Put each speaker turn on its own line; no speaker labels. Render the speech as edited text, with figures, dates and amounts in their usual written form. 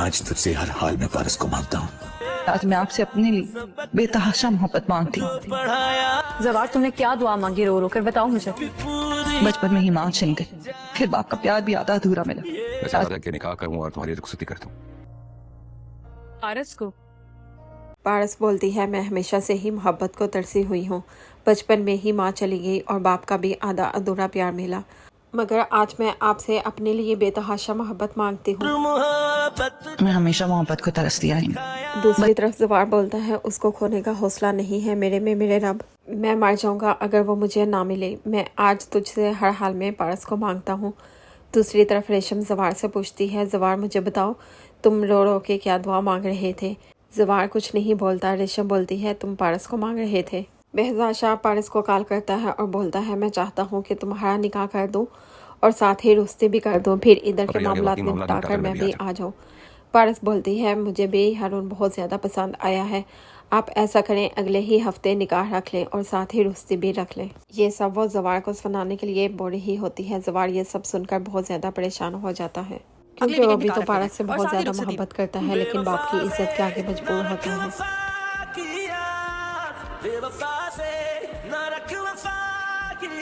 आज तुझसे हर हाल में पारस को मांगता हूँ।
आज मैं आपसे अपने लिए बेतहाशा मोहब्बत मांगती हूँ।
जवार, तुमने क्या दुआ मांगी रो रो कर, बताओ मुझे।
बचपन में ही माँ चली गई, फिर बाप का प्यार भी आधा अधूरा मिला।
मैं चाहता कि निकाह करूँ और तुम्हारी रुखसती कर दूँ।
पारस को
पारस बोलती है, मैं हमेशा से ही मोहब्बत को तरसी हुई हूँ। बचपन में ही माँ चली गई और बाप का भी आधा अधूरा प्यार मिला, मगर आज मैं आपसे अपने लिए बेतहाशा मोहब्बत मांगती हूँ।
मैं हमेशा मोहब्बत को तरसती आई हूँ।
दूसरी तरफ जवार बोलता है, उसको खोने का हौसला नहीं है मेरे में मेरे रब। मैं मर जाऊंगा अगर वो मुझे ना मिले। मैं आज तुझसे हर हाल में पारस को मांगता हूँ। दूसरी तरफ रेशम जवार से पूछती है, जवार मुझे बताओ, तुम रो रो के क्या दुआ मांग रहे थे? जवार कुछ नहीं बोलता। रेशम बोलती है, तुम पारस को मांग रहे थे। बेहजाद शाह पारस को कॉल करता है और बोलता है, मैं चाहता हूँ कि तुम्हारा निकाह कर दूँ और साथ ही रुश्ती भी कर दूँ, फिर इधर के मामलात निपटा कर मैं भी आ जाऊँ। पारस बोलती है, मुझे भी हारून बहुत ज़्यादा पसंद आया है। आप ऐसा करें, अगले ही हफ्ते निकाह रख लें और साथ ही रुश्ती भी रख लें। ये सब वो जवार को सुनाने के लिए बोल रही होती है। जवार ये सब सुनकर बहुत ज़्यादा परेशान हो जाता है, क्योंकि वो भी तो पारस से बहुत ज़्यादा मोहब्बत करता है, लेकिन बाप की इज्जत के आगे मजबूर होता है।